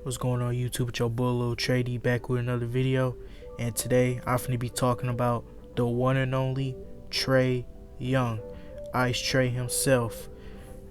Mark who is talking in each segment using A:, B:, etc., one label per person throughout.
A: What's going on YouTube? It's your boy Lil Trae back with another video, and today I'm finna be talking about the one and only Trae Young, Ice Trae himself.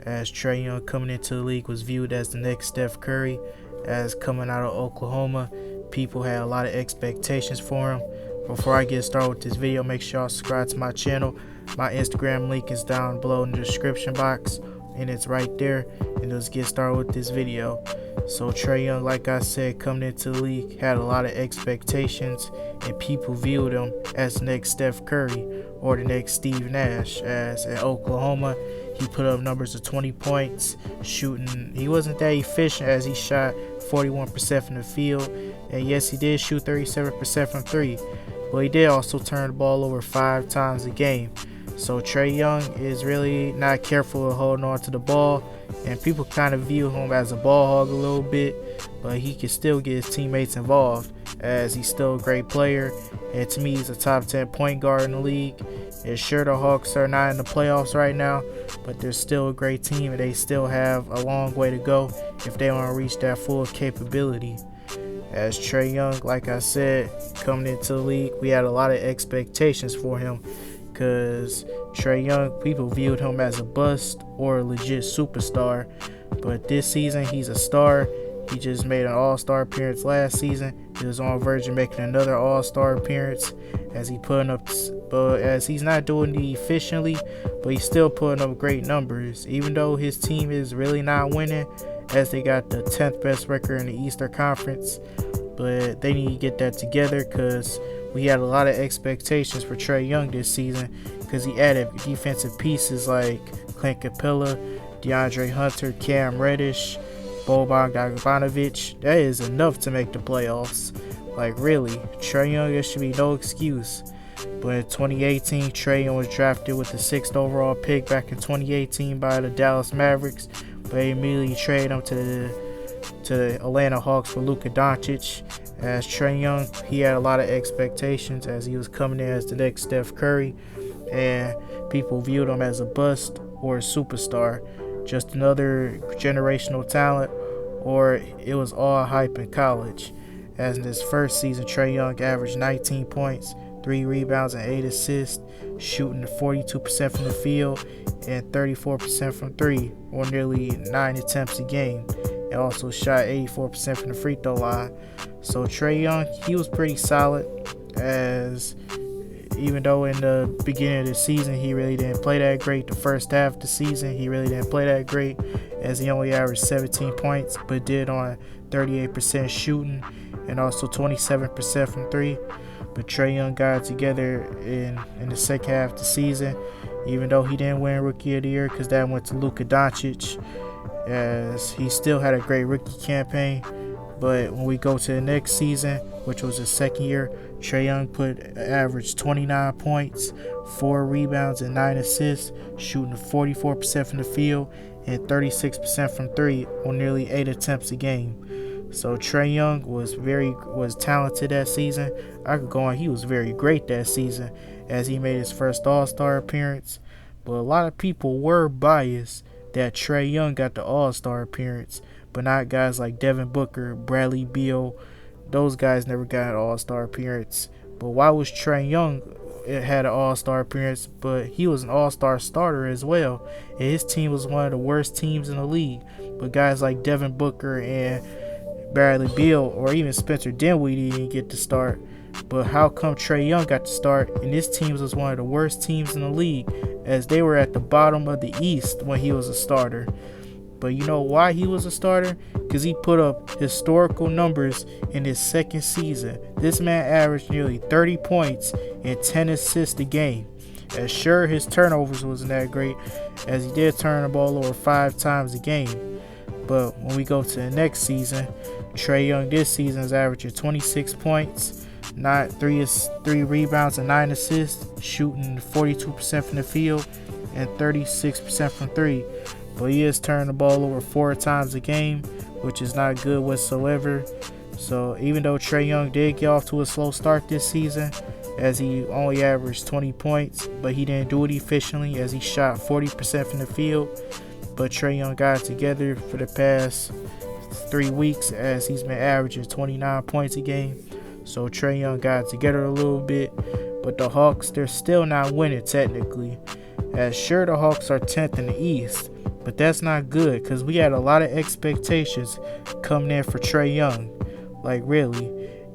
A: As Trae Young coming into the league was viewed as the next Steph Curry, as coming out of Oklahoma, people had a lot of expectations for him. Before I get started with this video, make sure y'all subscribe to my channel. My Instagram link is down below in the description box, and it's right there. And let's get started with this video. So Trae Young, like I said, coming into the league, had a lot of expectations, and people viewed him as the next Steph Curry or the next Steve Nash. As at Oklahoma, he put up numbers of 20 points, shooting. He wasn't that efficient, as he shot 41% from the field, and yes, he did shoot 37% from three, but he did also turn the ball over 5 times a game. So Trae Young is really not careful of holding on to the ball, and people kind of view him as a ball hog a little bit, but he can still get his teammates involved, as he's still a great player, and to me he's a top 10 point guard in the league. And sure, the Hawks are not in the playoffs right now, but they're still a great team, and they still have a long way to go if they want to reach that full capability. As Trae Young, like I said, coming into the league, we had a lot of expectations for him, because Trae Young, people viewed him as a bust or a legit superstar, but this season he's a star. He just made an all-star appearance last season. He was on verge of making another all-star appearance, as he putting up, as he's not doing it efficiently, but he's still putting up great numbers, even though his team is really not winning, as they got the 10th best record in the Eastern Conference. But they need to get that together, because we had a lot of expectations for Trae Young this season, because he added defensive pieces like Clint Capella, DeAndre Hunter, Cam Reddish, Boban Bogdanovic. That is enough to make the playoffs. Like, really, Trae Young, there should be no excuse. But in 2018, Trae Young was drafted with the 6th overall pick back in 2018 by the Dallas Mavericks, but they immediately traded him to the Atlanta Hawks for Luka Doncic. As Trae Young, he had a lot of expectations, as he was coming in as the next Steph Curry, and people viewed him as a bust or a superstar, just another generational talent, or it was all hype in college. As in his first season, Trae Young averaged 19 points, 3 rebounds, and 8 assists, shooting 42% from the field and 34% from three, or nearly 9 attempts a game, and also shot 84% from the free throw line. So Trae Young, he was pretty solid, as even though in the beginning of the season he really didn't play that great. The first half of the season he really didn't play that great, as he only averaged 17 points, but did on 38% shooting and also 27% from three. But Trae Young got it together in the second half of the season, even though he didn't win Rookie of the Year, because that went to Luka Doncic, as he still had a great rookie campaign. But when we go to the next season, which was his second year, Trae Young averaged 29 points, 4 rebounds, and 9 assists, shooting 44% from the field and 36% from three, on nearly 8 attempts a game. So Trae Young was talented that season. I could go on, he was very great that season, as he made his first All-Star appearance. But a lot of people were biased that Trae Young got the All-Star appearance, but not guys like Devin Booker, Bradley Beal. Those guys never got an All-Star appearance. But why was Trae Young had an All-Star appearance, but he was an All-Star starter as well, and his team was one of the worst teams in the league. But guys like Devin Booker and Bradley Beal, or even Spencer Dinwiddie, didn't get to start. But how come Trae Young got to start, and his team was one of the worst teams in the league, as they were at the bottom of the East when he was a starter? But you know why he was a starter? Because he put up historical numbers in his second season. This man averaged nearly 30 points and 10 assists a game. As sure, his turnovers wasn't that great, as he did turn the ball over 5 times a game. But when we go to the next season, Trae Young this season is averaging 26 points, 3 rebounds, and 9 assists, shooting 42% from the field and 36% from three. But he is turning the ball over 4 times a game, which is not good whatsoever. So even though Trae Young did get off to a slow start this season, as he only averaged 20 points, but he didn't do it efficiently, as he shot 40% from the field. But Trae Young got it together for the past 3 weeks, as he's been averaging 29 points a game. So Trae Young got together a little bit. But the Hawks, they're still not winning technically. As sure, the Hawks are 10th in the East, but that's not good because we had a lot of expectations coming in for Trae Young. Like, really.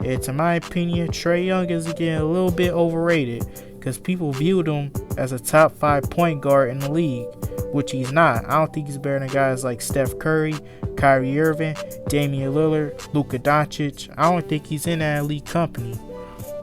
A: And to my opinion, Trae Young is getting a little bit overrated because people viewed him as a top 5 point guard in the league, which he's not. I don't think he's better than guys like Steph Curry, Kyrie Irving, Damian Lillard, Luka Doncic. I don't think he's in that elite company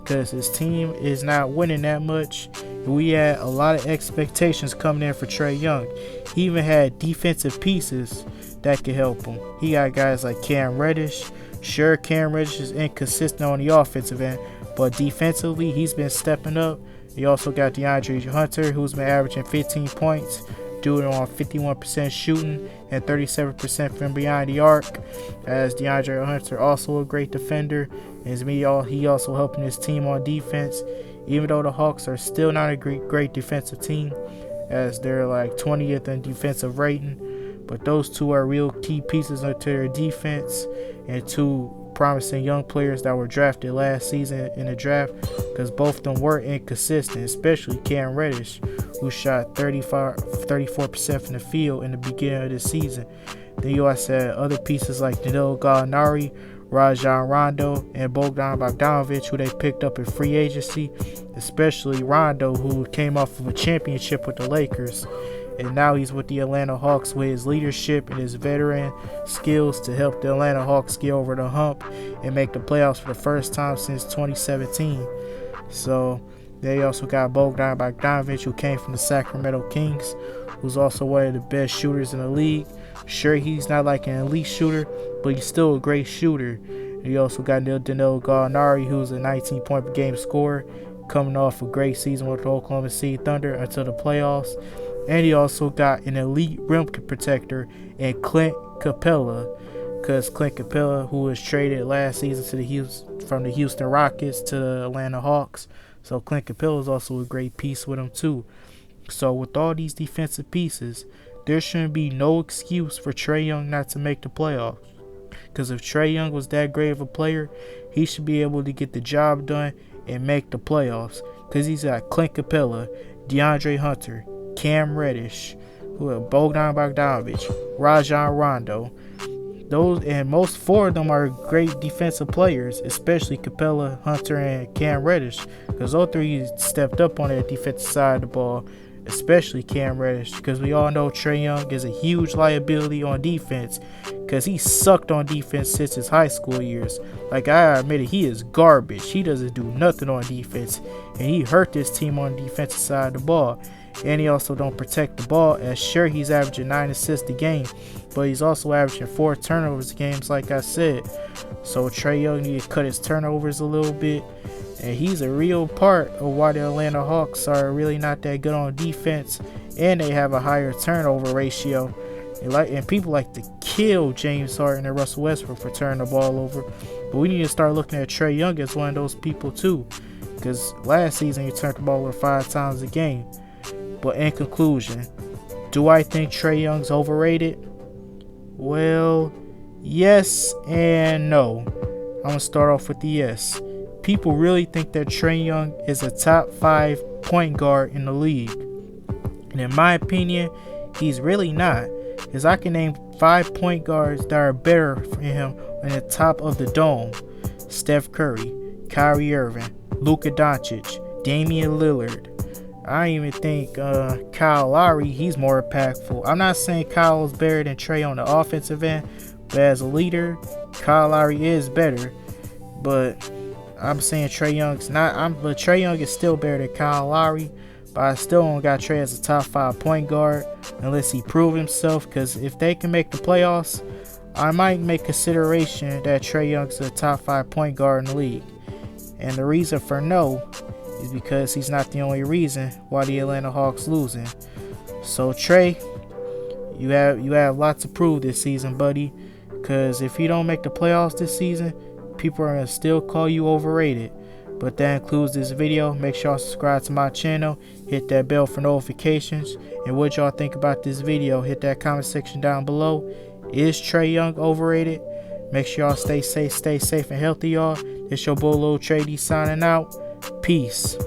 A: because his team is not winning that much. We had a lot of expectations coming in for Trae Young. He even had defensive pieces that could help him. He got guys like Cam Reddish. Sure, Cam Reddish is inconsistent on the offensive end, but defensively, he's been stepping up. You also got DeAndre Hunter, who's been averaging 15 points, doing it on 51% shooting and 37% from behind the arc. As DeAndre Hunter, also a great defender, and he also helping his team on defense. Even though the Hawks are still not a great defensive team, as they're like 20th in defensive rating, but those two are real key pieces to their defense and two promising young players that were drafted last season in the draft, because both of them were inconsistent, especially Cam Reddish, who shot 34% from the field in the beginning of the season. Then you also had other pieces like Danilo Gallinari, Rajon Rondo, and Bogdan Bogdanovic, who they picked up in free agency, especially Rondo, who came off of a championship with the Lakers. And now he's with the Atlanta Hawks with his leadership and his veteran skills to help the Atlanta Hawks get over the hump and make the playoffs for the first time since 2017. So they also got Bogdan Bogdanovic, who came from the Sacramento Kings, who's also one of the best shooters in the league. Sure, he's not like an elite shooter, but he's still a great shooter. And you also got Danilo Gallinari, who's a 19-point per game scorer, coming off a great season with the Oklahoma City Thunder until the playoffs. And he also got an elite rim protector in Clint Capella, because Clint Capella, who was traded last season from the Houston Rockets to the Atlanta Hawks. So Clint Capella is also a great piece with him too. So with all these defensive pieces, there shouldn't be no excuse for Trae Young not to make the playoffs. Because if Trae Young was that great of a player, he should be able to get the job done and make the playoffs. Because he's got Clint Capella, DeAndre Hunter, Cam Reddish, Bogdan Bogdanovic, Rajon Rondo. Most four of them are great defensive players, especially Capella, Hunter, and Cam Reddish, because those three stepped up on that defensive side of the ball, especially Cam Reddish, because we all know Trae Young is a huge liability on defense, because he sucked on defense since his high school years. Like, I admit it, he is garbage. He doesn't do nothing on defense, and he hurt this team on the defensive side of the ball. And he also don't protect the ball, as sure he's averaging 9 assists a game, but he's also averaging 4 turnovers a game, like I said. So Trae Young needs to cut his turnovers a little bit, and he's a real part of why the Atlanta Hawks are really not that good on defense, and they have a higher turnover ratio. And people like to kill James Harden and Russell Westbrook for turning the ball over, but we need to start looking at Trae Young as one of those people too, because last season he turned the ball over 5 times a game. But in conclusion, do I think Trae Young's overrated? Well, yes and no. I'm going to start off with the yes. People really think that Trae Young is a top 5 point guard in the league. And in my opinion, he's really not. Because I can name 5 point guards that are better for him in the top of the dome. Steph Curry, Kyrie Irving, Luka Doncic, Damian Lillard. I even think Kyle Lowry, he's more impactful. I'm not saying Kyle is better than Trae on the offensive end, but as a leader, Kyle Lowry is better. But I'm saying Trae Young's not. But Trae Young is still better than Kyle Lowry. But I still don't got Trae as a top 5 point guard unless he prove himself. Because if they can make the playoffs, I might make consideration that Trae Young's a top 5 point guard in the league. And the reason for no is because he's not the only reason why the Atlanta Hawks losing. So Trae, you have lots to prove this season, buddy. Because if you don't make the playoffs this season, people are gonna still call you overrated. But that includes this video. Make sure y'all subscribe to my channel, hit that bell for notifications, and what y'all think about this video, hit that comment section down below. Is Trae Young overrated? Make sure y'all stay safe and healthy, y'all. This your boy Lil Trae signing out. Peace.